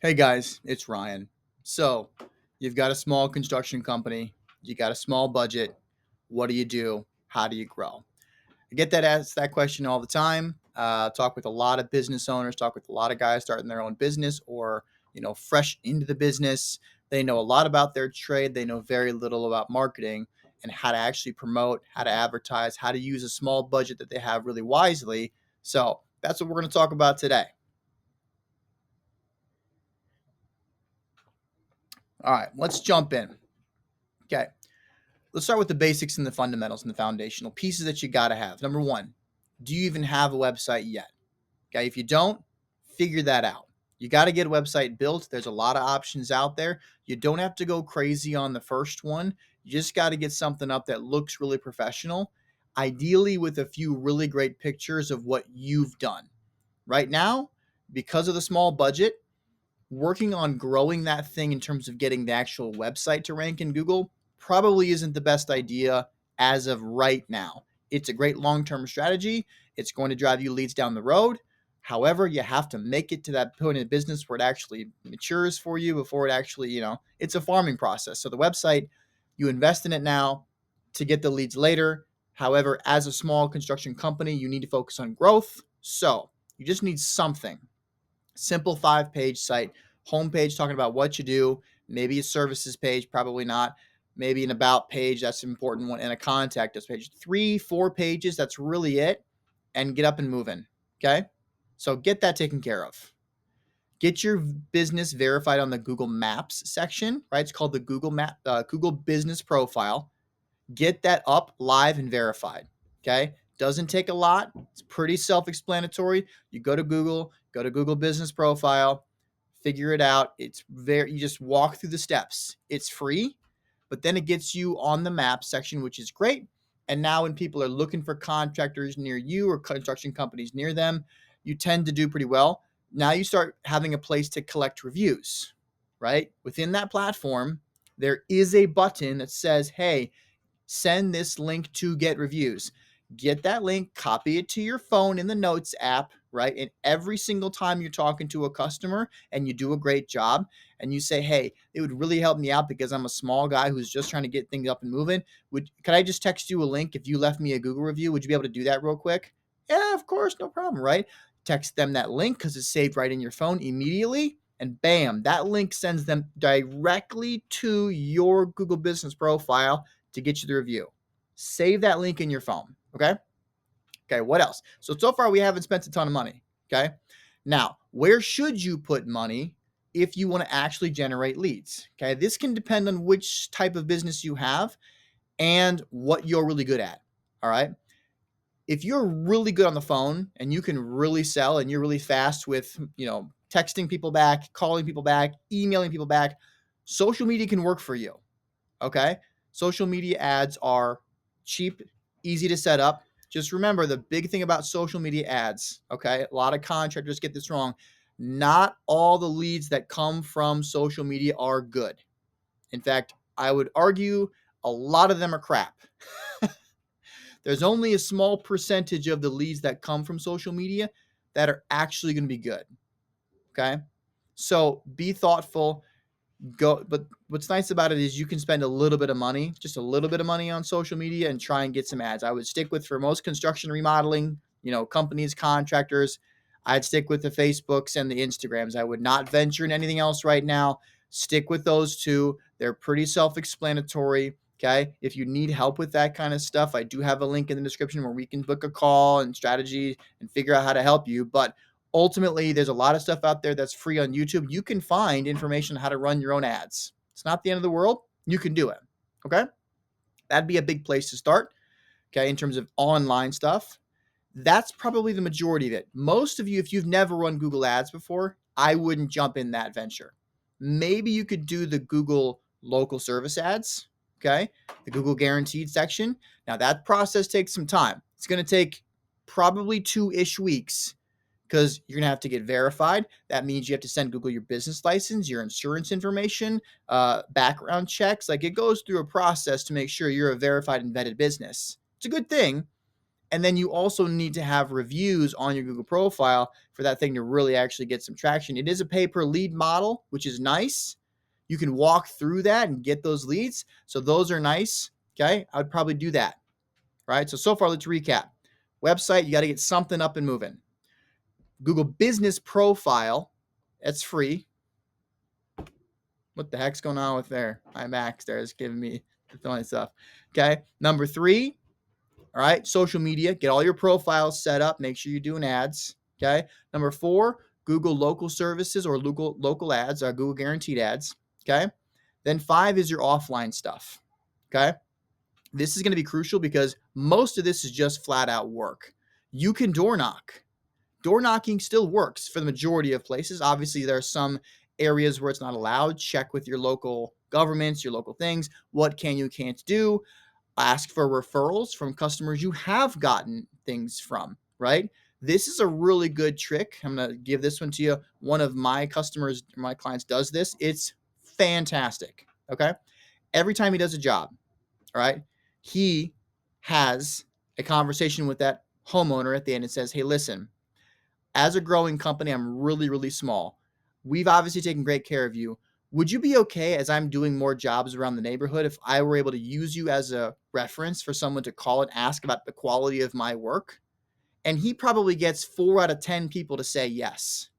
Hey guys, it's Ryan. So, you've got a small construction company, you got a small budget. What do you do? How do you grow? I get that asked that question all the time. Talk with a lot of business owners, talk with a lot of guys starting their own business or fresh into the business. They know a lot about their trade. They know very little about marketing and how to actually promote, how to advertise, how to use a small budget that they have really wisely. So that's what we're going to talk about today. All right, let's jump in. Okay. Let's start with the basics and the fundamentals and the foundational pieces that you got to have. Number one, do you even have a website yet? Okay, if you don't, figure that out. You got to get a website built. There's a lot of options out there. You don't have to go crazy on the first one. You just got to get something up that looks really professional, ideally with a few really great pictures of what you've done. Right now, because of the small budget, working on growing that thing in terms of getting the actual website to rank in Google probably isn't the best idea as of right now. It's a great long term strategy. It's going to drive you leads down the road. However, you have to make it to that point in the business where it actually matures for you before it actually, it's a farming process. So the website, you invest in it now to get the leads later. However, as a small construction company, you need to focus on growth. So you just need something simple 5-page site, homepage talking about what you do, maybe a services page, probably not, maybe an about page, that's an important one, and a contact us page. 3, 4 pages, that's really it, and get up and moving. Okay. So get that taken care of. Get your business verified on the Google Maps section, right? It's called the Google Business Profile. Get that up live and verified. Okay. Doesn't take a lot. It's pretty self explanatory. You go to Google Business Profile, figure it out. You just walk through the steps. It's free, but then it gets you on the map section, which is great. And now when people are looking for contractors near you or construction companies near them, you tend to do pretty well. Now you start having a place to collect reviews, right? Within that platform, there is a button that says, hey, send this link to get reviews. Get that link, copy it to your phone in the Notes app, right? And every single time you're talking to a customer and you do a great job and you say, hey, it would really help me out because I'm a small guy who's just trying to get things up and moving. Could I just text you a link if you left me a Google review? Would you be able to do that real quick? Yeah, of course, no problem, right? Text them that link because it's saved right in your phone immediately. And bam, that link sends them directly to your Google business profile to get you the review. Save that link in your phone. Okay. Okay. What else? So far, we haven't spent a ton of money. Okay. Now, where should you put money if you want to actually generate leads? Okay. This can depend on which type of business you have and what you're really good at. All right. If you're really good on the phone and you can really sell and you're really fast with, texting people back, calling people back, emailing people back, social media can work for you. Okay. Social media ads are cheap, easy to set up. Just remember the big thing about social media ads. Okay. A lot of contractors get this wrong. Not all the leads that come from social media are good. In fact, I would argue a lot of them are crap. There's only a small percentage of the leads that come from social media that are actually going to be good. Okay. So be thoughtful but what's nice about it is you can spend a little bit of money, just a little bit of money on social media and try and get some ads. I would stick with, for most construction remodeling, companies, contractors, I'd stick with the Facebooks and the Instagrams. I would not venture in anything else right now. Stick with those two. They're pretty self-explanatory. Okay. If you need help with that kind of stuff, I do have a link in the description where we can book a call and strategy and figure out how to help you. But ultimately, there's a lot of stuff out there that's free on YouTube. You can find information on how to run your own ads. It's not the end of the world. You can do it. Okay. That'd be a big place to start. Okay. In terms of online stuff, that's probably the majority of it. Most of you, if you've never run Google Ads before, I wouldn't jump in that venture. Maybe you could do the Google local service ads. Okay. The Google guaranteed section. Now, that process takes some time. It's going to take probably 2-ish weeks because you're going to have to get verified. That means you have to send Google your business license, your insurance information, background checks. Like, it goes through a process to make sure you're a verified and vetted business. It's a good thing. And then you also need to have reviews on your Google profile for that thing to really actually get some traction. It is a pay per lead model, which is nice. You can walk through that and get those leads. So those are nice. Okay. I would probably do that. Right. So far, let's recap. Website, you got to get something up and moving. Google Business Profile, that's free. What the heck's going on with there? My Max there is giving me the funny stuff. Okay. Number 3, all right, social media. Get all your profiles set up. Make sure you're doing ads. Okay. Number 4, Google local services or local ads, Google guaranteed ads. Okay. Then 5 is your offline stuff. Okay. This is going to be crucial because most of this is just flat out work. You can door knock. Door knocking still works for the majority of places. Obviously, there are some areas where it's not allowed. Check with your local governments, your local things. What can you, can't do? Ask for referrals from customers you have gotten things from, right? This is a really good trick. I'm going to give this one to you. One of my customers, my clients does this. It's fantastic. Okay. Every time he does a job, all right, he has a conversation with that homeowner at the end and says, hey, listen, as a growing company, I'm really, really small. We've obviously taken great care of you. Would you be okay, as I'm doing more jobs around the neighborhood, if I were able to use you as a reference for someone to call and ask about the quality of my work? And he probably gets 4 out of 10 people to say yes.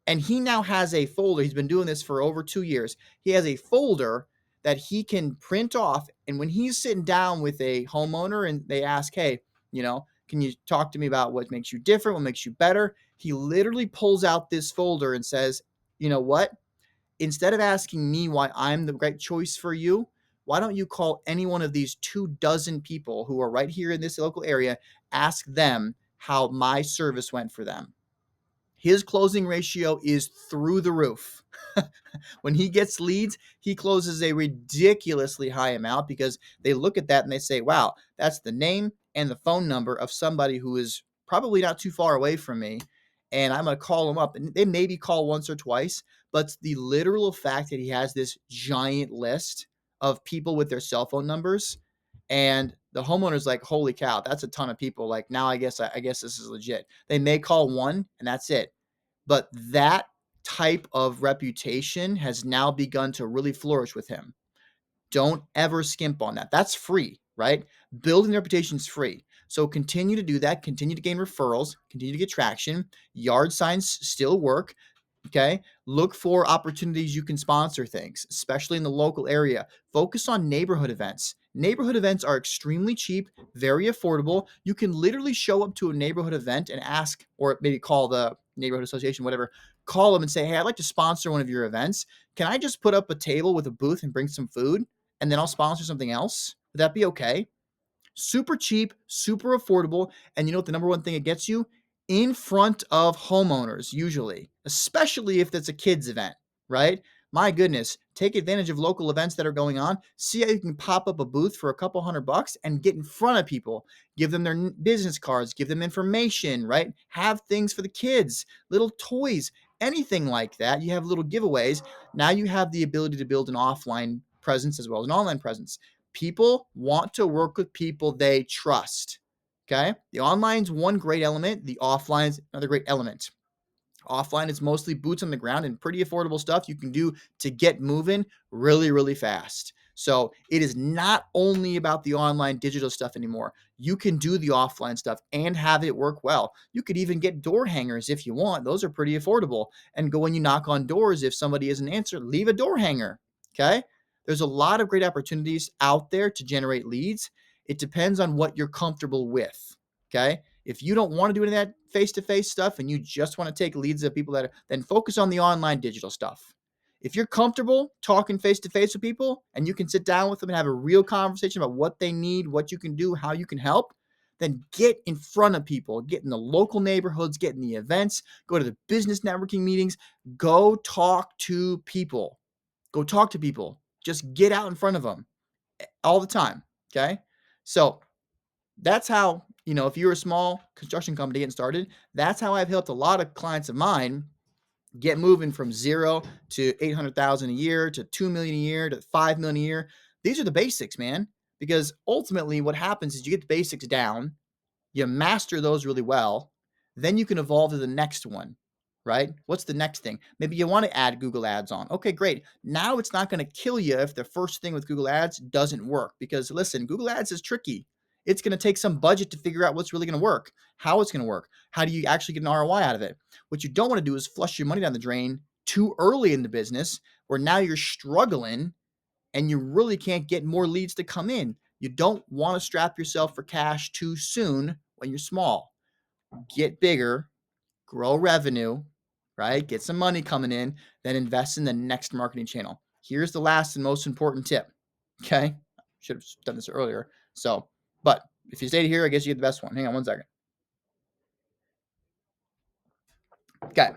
And he now has a folder. He's been doing this for over 2 years. He has a folder that he can print off. And when he's sitting down with a homeowner and they ask, hey, can you talk to me about what makes you different, what makes you better? He literally pulls out this folder and says, you know what? Instead of asking me why I'm the right choice for you, why don't you call any one of these 24 people who are right here in this local area, ask them how my service went for them. His closing ratio is through the roof. When he gets leads, he closes a ridiculously high amount because they look at that and they say, wow, that's the name and the phone number of somebody who is probably not too far away from me. And I'm going to call him up. And they maybe call once or twice, but the literal fact that he has this giant list of people with their cell phone numbers, and the homeowner's like, holy cow, that's a ton of people. Like, now I guess this is legit. They may call one and that's it. But that type of reputation has now begun to really flourish with him. Don't ever skimp on that. That's free, right? Building the reputation is free. So continue to do that. Continue to gain referrals. Continue to get traction. Yard signs still work. Okay. Look for opportunities you can sponsor things, especially in the local area. Focus on neighborhood events. Neighborhood events are extremely cheap, very affordable. You can literally show up to a neighborhood event and ask, or maybe call the neighborhood association, whatever, call them and say, hey, I'd like to sponsor one of your events. Can I just put up a table with a booth and bring some food, and then I'll sponsor something else? Would that be okay? Super cheap, super affordable. And you know what the number one thing it gets you? In front of homeowners, usually, especially if it's a kids event, right? My goodness, take advantage of local events that are going on. See how you can pop up a booth for a couple $100 and get in front of people. Give them their business cards, give them information, right? Have things for the kids, little toys, anything like that. You have little giveaways. Now you have the ability to build an offline presence as well as an online presence. People want to work with people they trust. Okay. The online's one great element. The offline's another great element. Offline is mostly boots on the ground and pretty affordable stuff you can do to get moving really, really fast. So it is not only about the online digital stuff anymore. You can do the offline stuff and have it work well. You could even get door hangers if you want. Those are pretty affordable. And go when you knock on doors, if somebody isn't answered, leave a door hanger. Okay. There's a lot of great opportunities out there to generate leads. It depends on what you're comfortable with. Okay. If you don't want to do any of that face-to-face stuff and you just want to take leads of people then focus on the online digital stuff. If you're comfortable talking face-to-face with people and you can sit down with them and have a real conversation about what they need, what you can do, how you can help, then get in front of people, get in the local neighborhoods, get in the events, go to the business networking meetings, go talk to people. Go talk to people. Just get out in front of them all the time. Okay. So that's how, if you're a small construction company getting started, that's how I've helped a lot of clients of mine get moving from 0 to 800,000 a year to 2 million a year to 5 million a year. These are the basics, man, because ultimately what happens is you get the basics down You master those really well, then you can evolve to the next one, right? What's the next thing? Maybe you want to add Google Ads on. Okay, great. Now it's not going to kill you if the first thing with Google Ads doesn't work, because listen, Google Ads is tricky. It's going to take some budget to figure out what's really going to work, how it's going to work. How do you actually get an ROI out of it? What you don't want to do is flush your money down the drain too early in the business, where now you're struggling and you really can't get more leads to come in. You don't want to strap yourself for cash too soon when you're small. Get bigger, grow revenue, right? Get some money coming in, then invest in the next marketing channel. Here's the last and most important tip. Okay. Should have done this earlier. But if you stayed here, I guess you get the best one. Hang on one second. Okay.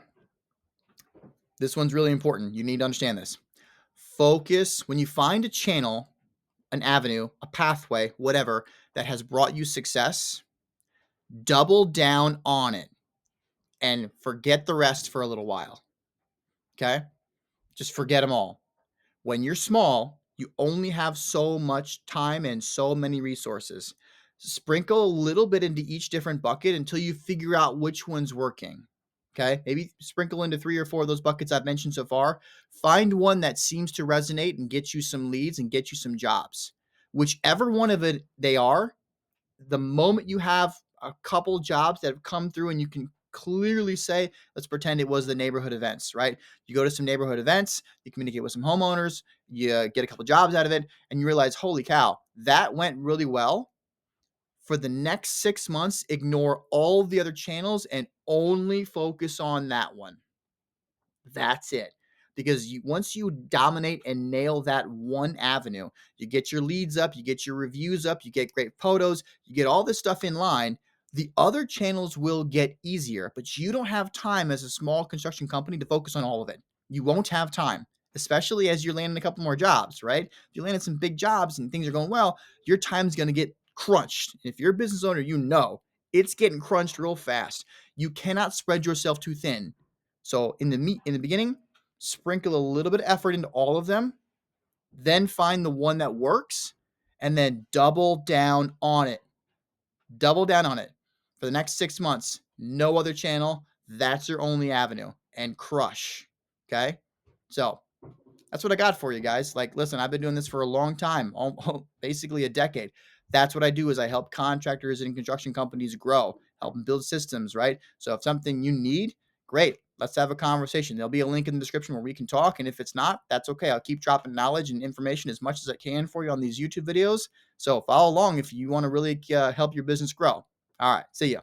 This one's really important. You need to understand this. Focus when you find a channel, an avenue, a pathway, whatever, that has brought you success, double down on it and forget the rest for a little while. Okay? Just forget them all. When you're small, you only have so much time and so many resources. Sprinkle a little bit into each different bucket until you figure out which one's working. Okay? Maybe sprinkle into 3 or 4 of those buckets I've mentioned so far. Find one that seems to resonate and get you some leads and get you some jobs. Whichever one of it they are, the moment you have a couple jobs that have come through and you can clearly say, let's pretend it was the neighborhood events, right? You go to some neighborhood events, you communicate with some homeowners, you get a couple jobs out of it, and you realize, holy cow, that went really well. For the next 6 months, ignore all the other channels and only focus on that one. That's it. Because once you dominate and nail that one avenue, you get your leads up, you get your reviews up, you get great photos, you get all this stuff in line. The other channels will get easier, but you don't have time as a small construction company to focus on all of it. You won't have time, especially as you're landing a couple more jobs, right? If you landed some big jobs and things are going well, your time's going to get crunched. If you're a business owner, you know it's getting crunched real fast. You cannot spread yourself too thin. So in the beginning, sprinkle a little bit of effort into all of them, then find the one that works, and then double down on it. Double down on it for the next 6 months. No other channel. That's your only avenue, and crush. Okay. So that's what I got for you guys. Like, listen, I've been doing this for a long time, basically a decade. That's what I do is I help contractors and construction companies grow, help them build systems, right? So if something you need, great. Let's have a conversation. There'll be a link in the description where we can talk. And if it's not, that's okay. I'll keep dropping knowledge and information as much as I can for you on these YouTube videos. So follow along if you want to really help your business grow. All right. See ya.